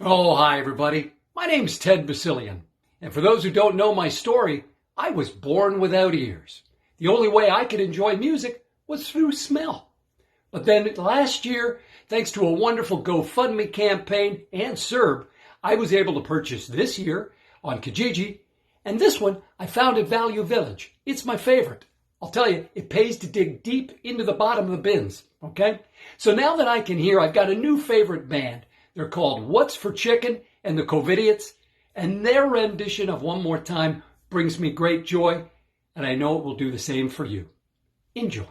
Oh, hi, everybody. My name's Ted Bassillion. And for those who don't know my story, I was born without ears. The only way I could enjoy music was through smell. But then last year, thanks to a wonderful GoFundMe campaign and Serb, I was able to purchase this year on Kijiji. And this one I found at Value Village. It's my favorite. I'll tell you, it pays to dig deep into the bottom of the bins, okay? So now that I can hear, I've got a new favorite band. They're called What's for Chicken and the COVIDIOTS, and their rendition of One More Time brings me great joy, and I know it will do the same for you. Enjoy.